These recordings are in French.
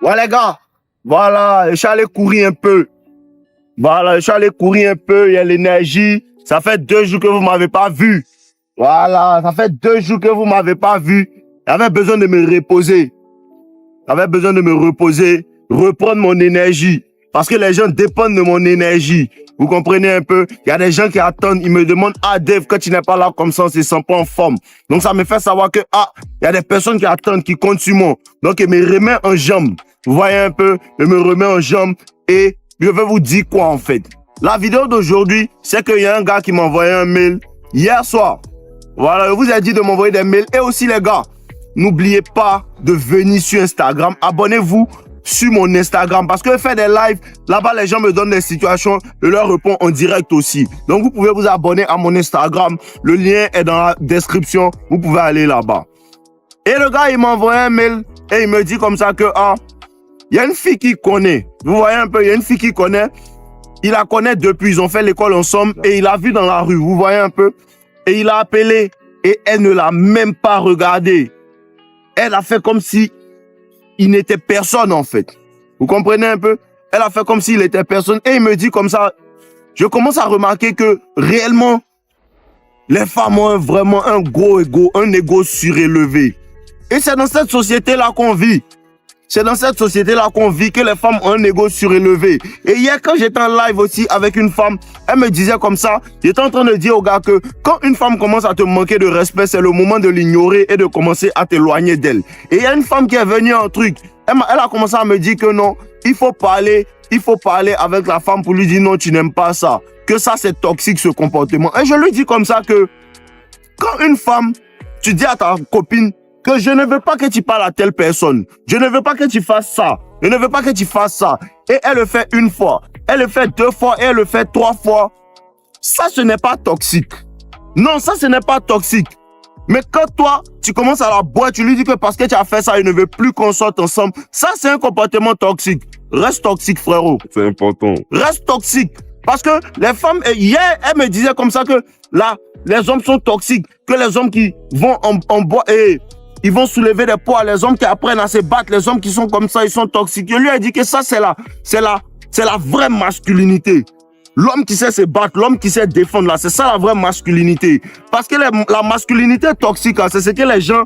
Ouais, les gars. Voilà, je suis allé courir un peu. Voilà, je suis allé courir un peu. Il y a l'énergie. Ça fait 2 jours que vous m'avez pas vu. Voilà, ça fait 2 jours que vous m'avez pas vu. J'avais besoin de me reposer. J'avais besoin de me reposer, reprendre mon énergie. Parce que les gens dépendent de mon énergie. Vous comprenez un peu? Il y a des gens qui attendent, ils me demandent, ah Dave, quand tu n'es pas là comme ça, on se sent pas en forme. Donc ça me fait savoir que, il y a des personnes qui attendent, qui comptent sur moi. Donc il me remet en jambe. Vous voyez un peu? Il me remet en jambe et je vais vous dire quoi en fait. La vidéo d'aujourd'hui, c'est qu'il y a un gars qui m'a envoyé un mail hier soir. Voilà, je vous ai dit de m'envoyer des mails. Et aussi les gars, n'oubliez pas de venir sur Instagram. Abonnez-vous sur mon Instagram parce que je fais des lives. Là-bas, les gens me donnent des situations. Je leur réponds en direct aussi. Donc, vous pouvez vous abonner à mon Instagram. Le lien est dans la description. Vous pouvez aller là-bas. Et le gars, il m'a envoyé un mail et il me dit comme ça que, il y a une fille qui connaît. Vous voyez un peu, il y a une fille qui connaît. Il la connaît depuis. Ils ont fait l'école ensemble et il l'a vue dans la rue. Vous voyez un peu. Et il a appelé et elle ne l'a même pas regardé. Elle a fait comme si il n'était personne en fait. Vous comprenez un peu? Elle a fait comme s'il était personne. Et il me dit comme ça, je commence à remarquer que réellement, les femmes ont vraiment un gros ego, un ego surélevé. Et c'est dans cette société-là qu'on vit. C'est dans cette société-là qu'on vit que les femmes ont un ego surélevé. Et hier, quand j'étais en live aussi avec une femme, elle me disait comme ça, j'étais en train de dire au gars que quand une femme commence à te manquer de respect, c'est le moment de l'ignorer et de commencer à t'éloigner d'elle. Et il y a une femme qui est venue en truc. Elle a commencé à me dire que non, il faut parler avec la femme pour lui dire non, tu n'aimes pas ça. Que ça, c'est toxique ce comportement. Et je lui dis comme ça que quand une femme, tu dis à ta copine, que je ne veux pas que tu parles à telle personne. Je ne veux pas que tu fasses ça. Je ne veux pas que tu fasses ça. Et elle le fait 1 fois. Elle le fait 2 fois et elle le fait 3 fois. Ça, ce n'est pas toxique. Non, ça, ce n'est pas toxique. Mais quand toi, tu commences à la boire, tu lui dis que parce que tu as fait ça, il ne veut plus qu'on sorte ensemble. Ça, c'est un comportement toxique. Reste toxique, frérot. C'est important. Reste toxique. Parce que les femmes, hier, elle me disait comme ça que là, les hommes sont toxiques. Que les hommes qui vont en bois et ils vont soulever des poids. Les hommes qui apprennent à se battre, les hommes qui sont comme ça, ils sont toxiques. Je lui ai dit que ça, c'est la vraie masculinité. L'homme qui sait se battre, l'homme qui sait défendre, là, c'est ça la vraie masculinité. Parce que la masculinité toxique, c'est ce que les gens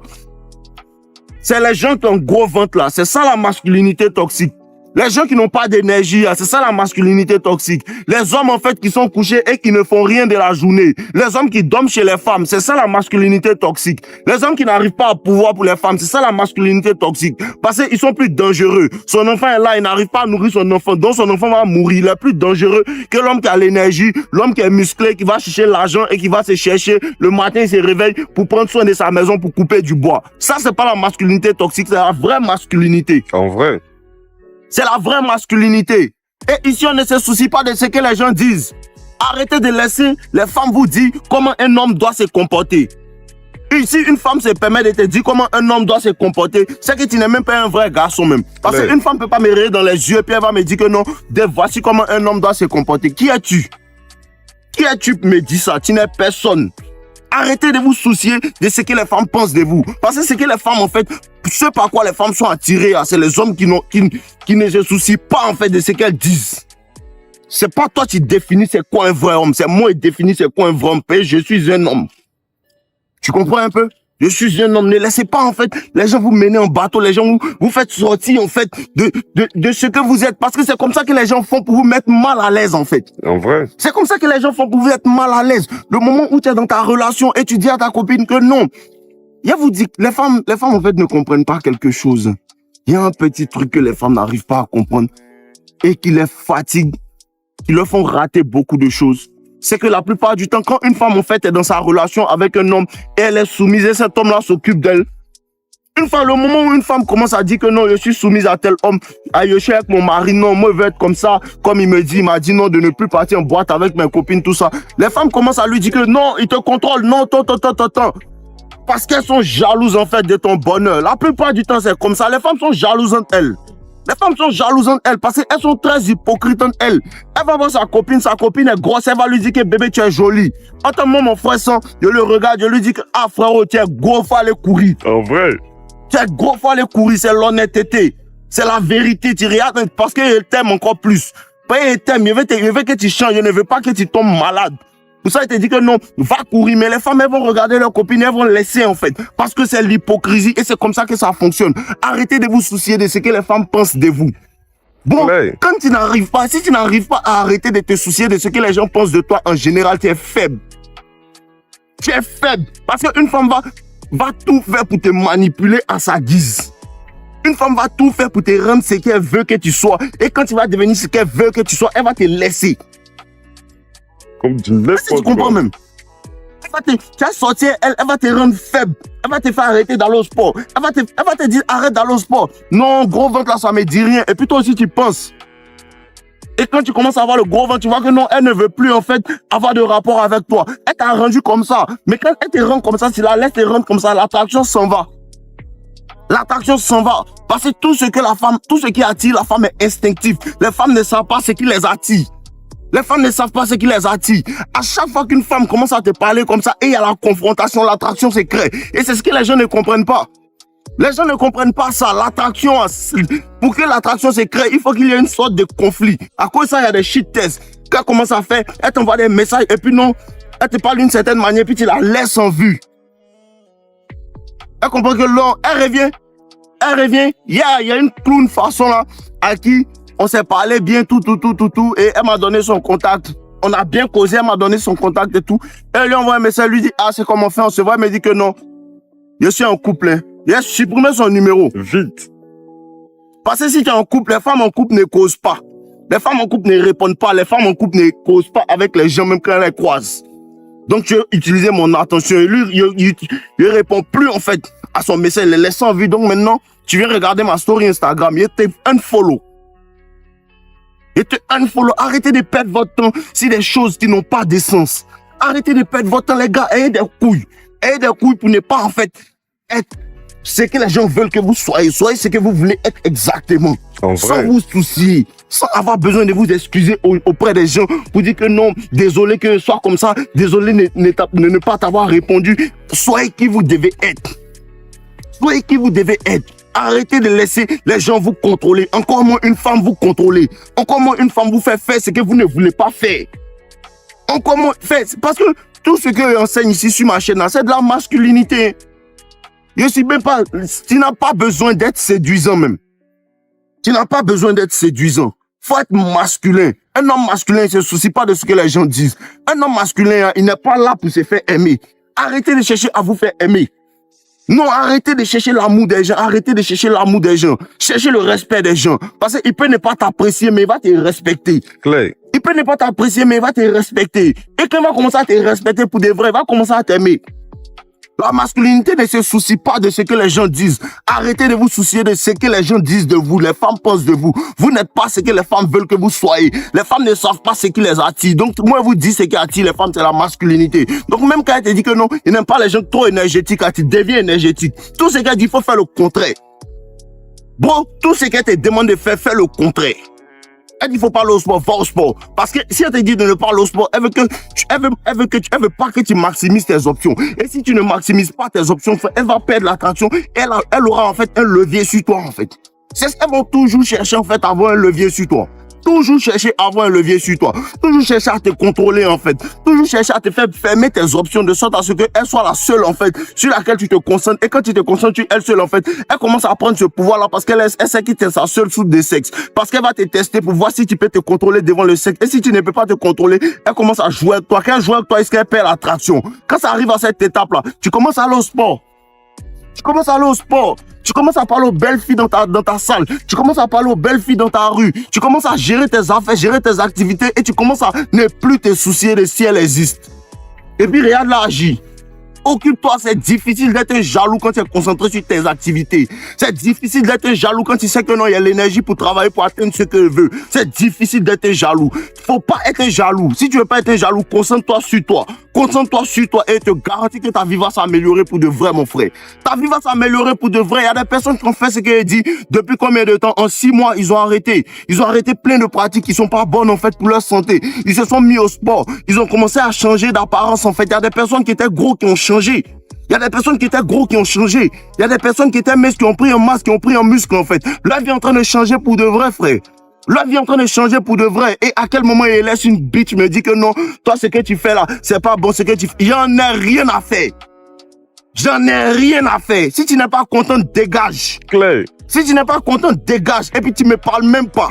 qui ont un gros ventre, là. C'est ça la masculinité toxique. Les gens qui n'ont pas d'énergie, c'est ça la masculinité toxique. Les hommes, en fait, qui sont couchés et qui ne font rien de la journée. Les hommes qui dorment chez les femmes, c'est ça la masculinité toxique. Les hommes qui n'arrivent pas à pouvoir pour les femmes, c'est ça la masculinité toxique. Parce qu'ils sont plus dangereux. Son enfant est là, il n'arrive pas à nourrir son enfant, donc son enfant va mourir. Il est plus dangereux que l'homme qui a l'énergie, l'homme qui est musclé, qui va chercher l'argent et qui va se chercher. Le matin, il se réveille pour prendre soin de sa maison, pour couper du bois. Ça, c'est pas la masculinité toxique, c'est la vraie masculinité. En vrai. C'est la vraie masculinité. Et ici, on ne se soucie pas de ce que les gens disent. Arrêtez de laisser les femmes vous dire comment un homme doit se comporter. Ici, une femme se permet de te dire comment un homme doit se comporter. C'est que tu n'es même pas un vrai garçon même. Parce qu'une femme ne peut pas me regarder dans les yeux et puis elle va me dire que non, voici comment un homme doit se comporter. Qui es-tu? Qui es-tu pour me dire ça? Tu n'es personne. Arrêtez de vous soucier de ce que les femmes pensent de vous. Parce que ce que les femmes, en fait, ce par quoi les femmes sont attirées, c'est les hommes qui ne se soucient pas, en fait, de ce qu'elles disent. C'est pas toi qui définis c'est quoi un vrai homme. C'est moi qui définis c'est quoi un vrai homme. Je suis un homme. Tu comprends un peu? Je suis un homme. Ne laissez pas, en fait, les gens vous mener en bateau. Les gens vous faites sortir, en fait, de ce que vous êtes. Parce que c'est comme ça que les gens font pour vous mettre mal à l'aise, en fait. En vrai. C'est comme ça que les gens font pour vous être mal à l'aise. Le moment où tu es dans ta relation et tu dis à ta copine que non. Il y a vous dit, les femmes, en fait, ne comprennent pas quelque chose. Il y a un petit truc que les femmes n'arrivent pas à comprendre et qui les fatigue, qui leur font rater beaucoup de choses. C'est que la plupart du temps, quand une femme, en fait, est dans sa relation avec un homme et elle est soumise et cet homme-là s'occupe d'elle, une fois, le moment où une femme commence à dire que non, je suis soumise à tel homme, je suis avec mon mari, non, moi, je veux être comme ça, comme il m'a dit non, de ne plus partir en boîte avec mes copines, tout ça. Les femmes commencent à lui dire que non, il te contrôle, non, tant. Parce qu'elles sont jalouses, en fait, de ton bonheur. La plupart du temps, c'est comme ça. Les femmes sont jalouses entre elles. Les femmes sont jalouses entre elles parce qu'elles sont très hypocrites entre elles. Elle va voir sa copine est grosse, elle va lui dire que bébé, tu es jolie. Attends, moi, mon frère, je le regarde, je lui dis que, ah, frérot, tu es gros, faut aller courir. En vrai. Tu es gros, faut aller courir, c'est l'honnêteté. C'est la vérité. Tu regardes parce qu'elle t'aime encore plus. Parce qu'elle t'aime, il veut que tu changes. Je ne veux pas que tu tombes malade. Pour ça, il te dit que non, va courir. Mais les femmes, elles vont regarder leurs copines, elles vont laisser en fait. Parce que c'est l'hypocrisie et c'est comme ça que ça fonctionne. Arrêtez de vous soucier de ce que les femmes pensent de vous. Bon, quand tu n'arrives pas, si tu n'arrives pas à arrêter de te soucier de ce que les gens pensent de toi, en général, tu es faible. Tu es faible. Parce qu'une femme va tout faire pour te manipuler à sa guise. Une femme va tout faire pour te rendre ce qu'elle veut que tu sois. Et quand tu vas devenir ce qu'elle veut que tu sois, elle va te laisser. Comme du n'importe quoi. Tu comprends même. Tu vas sortir, elle va te rendre faible. Elle va te faire arrêter d'aller au sport. Elle va te dire arrête d'aller au sport. Non, gros ventre là, ça me dit rien. Et puis toi aussi, tu penses. Et quand tu commences à avoir le gros ventre, tu vois que non, elle ne veut plus en fait avoir de rapport avec toi. Elle t'a rendu comme ça. Mais quand elle te rend comme ça, si la laisse te rendre comme ça, l'attraction s'en va. L'attraction s'en va. Parce que tout ce qui attire la femme est instinctif. Les femmes ne savent pas ce qui les attire. Les femmes ne savent pas ce qui les attire. À chaque fois qu'une femme commence à te parler comme ça, et il y a la confrontation, l'attraction se crée. Et c'est ce que les gens ne comprennent pas. Les gens ne comprennent pas ça. L'attraction, pour que l'attraction se crée, il faut qu'il y ait une sorte de conflit. À cause de ça, il y a des shit tests. Quand elle commence à faire, elle t'envoie des messages, et puis non, elle te parle d'une certaine manière, puis tu la laisses en vue. Elle comprend que non, elle revient. Il y a une clown façon là, à qui on s'est parlé bien, tout, et elle m'a donné son contact. On a bien causé, elle m'a donné son contact et tout. Elle lui envoie un message, lui dit, ah, c'est comment on fait, on se voit, elle me dit que non. Je suis en couple, hein. Il a supprimé son numéro. Vite. Parce que si tu es en couple, les femmes en couple ne causent pas. Les femmes en couple ne répondent pas. Les femmes en couple ne causent pas avec les gens, même quand elles les croisent. Donc, tu as utilisé mon attention. Et lui, il répond plus, en fait, à son message. Il les laisse en vue. Donc, maintenant, tu viens regarder ma story Instagram. Il te unfollow. Arrêtez de perdre votre temps sur des choses qui n'ont pas de sens. Arrêtez de perdre votre temps, les gars. Ayez des couilles. Ayez des couilles pour ne pas, en fait, être ce que les gens veulent que vous soyez. Soyez ce que vous voulez être exactement. Sans vous soucier. Sans avoir besoin de vous excuser auprès des gens pour dire que non, désolé que ce soit comme ça, désolé de ne pas t'avoir répondu. Soyez qui vous devez être. Soyez qui vous devez être. Arrêtez de laisser les gens vous contrôler. Encore moins une femme vous contrôler. Encore moins une femme vous faire faire ce que vous ne voulez pas faire. Encore moins faire. Parce que tout ce que j'enseigne ici sur ma chaîne, c'est de la masculinité. Je suis même pas, tu n'as pas besoin d'être séduisant même. Tu n'as pas besoin d'être séduisant. Faut être masculin. Un homme masculin, il se soucie pas de ce que les gens disent. Un homme masculin, il n'est pas là pour se faire aimer. Arrêtez de chercher à vous faire aimer. Non, arrêtez de chercher l'amour des gens. Arrêtez de chercher l'amour des gens. Cherchez le respect des gens. Parce qu'il peut ne pas t'apprécier, mais il va te respecter. Clay. Il peut ne pas t'apprécier, mais il va te respecter. Et quand il va commencer à te respecter pour de vrai, il va commencer à t'aimer. La masculinité ne se soucie pas de ce que les gens disent. Arrêtez de vous soucier de ce que les gens disent de vous. Les femmes pensent de vous. Vous n'êtes pas ce que les femmes veulent que vous soyez. Les femmes ne savent pas ce qui les attire. Donc, moi, je vous dis ce qui attire les femmes, c'est la masculinité. Donc, même quand elle te dit que non, il n'aime pas les gens trop énergétiques, tu deviens énergétique. Tout ce qu'elle dit, il faut faire le contraire. Bon, tout ce qu'elle te demande de faire, fais le contraire. Elle dit qu'il faut pas aller au sport, va au sport. Parce que si elle te dit de ne pas aller au sport, elle veut pas que tu maximises tes options. Et si tu ne maximises pas tes options, elle va perdre l'attraction. Elle aura en fait un levier sur toi en fait. Elles vont toujours chercher en fait à avoir un levier sur toi. Toujours chercher à avoir un levier sur toi. Toujours chercher à te contrôler en fait. Toujours chercher à te faire fermer tes options de sorte à ce qu'elle soit la seule en fait sur laquelle tu te concentres. Et quand tu te concentres sur elle seule en fait, elle commence à prendre ce pouvoir là parce qu'elle sait que tu es sa seule source de sexe. Parce qu'elle va te tester pour voir si tu peux te contrôler devant le sexe. Et si tu ne peux pas te contrôler, elle commence à jouer avec toi. Quand elle joue avec toi, est-ce qu'elle perd l'attraction? Quand ça arrive à cette étape là, tu commences à aller au sport. Tu commences à aller au sport. Tu commences à parler aux belles filles dans ta salle. Tu commences à parler aux belles filles dans ta rue. Tu commences à gérer tes affaires, gérer tes activités et tu commences à ne plus te soucier de si elles existent. Et puis regarde là, agis. Occupe-toi, c'est difficile d'être jaloux quand tu es concentré sur tes activités. C'est difficile d'être jaloux quand tu sais que non, il y a l'énergie pour travailler, pour atteindre ce que tu veux. C'est difficile d'être jaloux. Faut pas être jaloux. Si tu veux pas être jaloux, concentre-toi sur toi. Concentre-toi sur toi et te garantis que ta vie va s'améliorer pour de vrai, mon frère. Ta vie va s'améliorer pour de vrai. Il y a des personnes qui ont fait ce que j'ai dit depuis combien de temps? En 6 mois, ils ont arrêté. Ils ont arrêté plein de pratiques qui sont pas bonnes, en fait, pour leur santé. Ils se sont mis au sport. Ils ont commencé à changer d'apparence, en fait. Il y a des personnes qui étaient gros qui ont changé. Il y a des personnes qui étaient gros qui ont changé. Il y a des personnes qui étaient minces qui ont pris un masque, qui ont pris un muscle en fait. Leur vie est en train de changer pour de vrai, frère. Leur vie est en train de changer pour de vrai. Et à quel moment il laisse une bitch me dit que non, toi ce que tu fais là, c'est pas bon ce que tu fais. J'en ai rien à faire. J'en ai rien à faire. Si tu n'es pas content, dégage. Clair. Si tu n'es pas content, dégage. Et puis tu me parles même pas.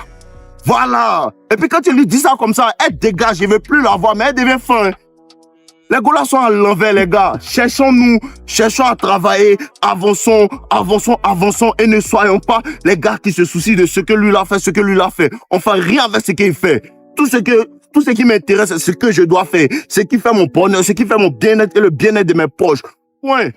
Voilà. Et puis quand tu lui dis ça comme ça, elle dégage. Je ne veux plus la voir, mais elle devient fin. Les gars là sont à l'envers, les gars. Cherchons-nous, cherchons à travailler, avançons, avançons, avançons et ne soyons pas les gars qui se soucient de ce que lui a fait, ce que lui a fait. On fait rien avec ce qu'il fait. Tout ce qui m'intéresse, c'est ce que je dois faire. Ce qui fait mon bonheur, ce qui fait mon bien-être et le bien-être de mes proches. Point.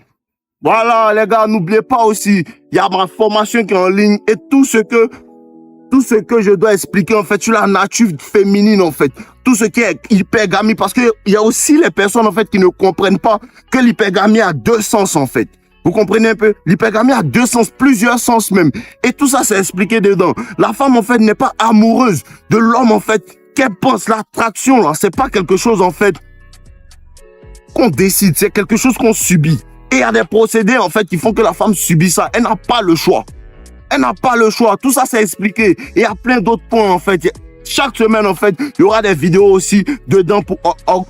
Voilà, les gars, n'oubliez pas aussi, il y a ma formation qui est en ligne et tout ce que je dois expliquer en fait sur la nature féminine en fait, tout ce qui est hypergamie, parce que il y a aussi les personnes en fait qui ne comprennent pas que l'hypergamie a deux sens en fait. Vous comprenez un peu? L'hypergamie a deux sens, plusieurs sens même. Et tout ça c'est expliqué dedans. La femme en fait n'est pas amoureuse de l'homme en fait. Qu'elle pense, l'attraction là, c'est pas quelque chose en fait qu'on décide, c'est quelque chose qu'on subit. Et il y a des procédés en fait qui font que la femme subit ça. Elle n'a pas le choix. Elle n'a pas le choix. Tout ça, c'est expliqué. Et il y a plein d'autres points, en fait. Chaque semaine, en fait, il y aura des vidéos aussi dedans pour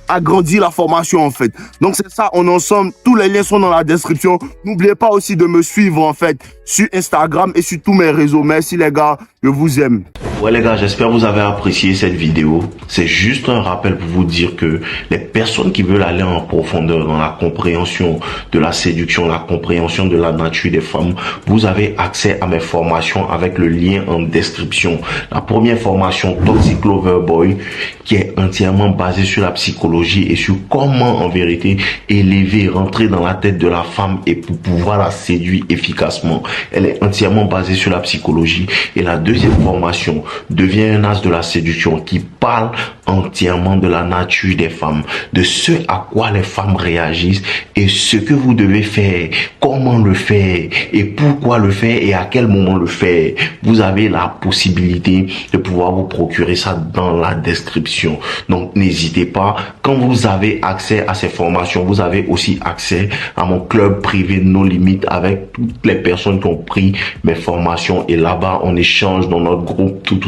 agrandir la formation, en fait. Donc, c'est ça, on est ensemble. Tous les liens sont dans la description. N'oubliez pas aussi de me suivre, en fait, sur Instagram et sur tous mes réseaux. Merci, les gars. Je vous aime. Ouais les gars, j'espère que vous avez apprécié cette vidéo. C'est juste un rappel pour vous dire que les personnes qui veulent aller en profondeur dans la compréhension de la séduction, la compréhension de la nature des femmes, vous avez accès à mes formations avec le lien en description. La première formation, Toxic Lover Boy, qui est entièrement basée sur la psychologie et sur comment en vérité élever, rentrer dans la tête de la femme et pour pouvoir la séduire efficacement. Elle est entièrement basée sur la psychologie. Et la deuxième formation, devient un as de la séduction, qui parle entièrement de la nature des femmes, de ce à quoi les femmes réagissent et ce que vous devez faire, comment le faire et pourquoi le faire et à quel moment le faire. Vous avez la possibilité de pouvoir vous procurer ça dans la description. Donc n'hésitez pas. Quand vous avez accès à ces formations, vous avez aussi accès à mon club privé No Limites avec toutes les personnes qui ont pris mes formations, et là-bas on échange dans notre groupe tout.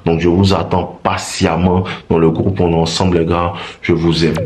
Donc je vous attends patiemment dans le groupe. On est ensemble les gars. Je vous aime.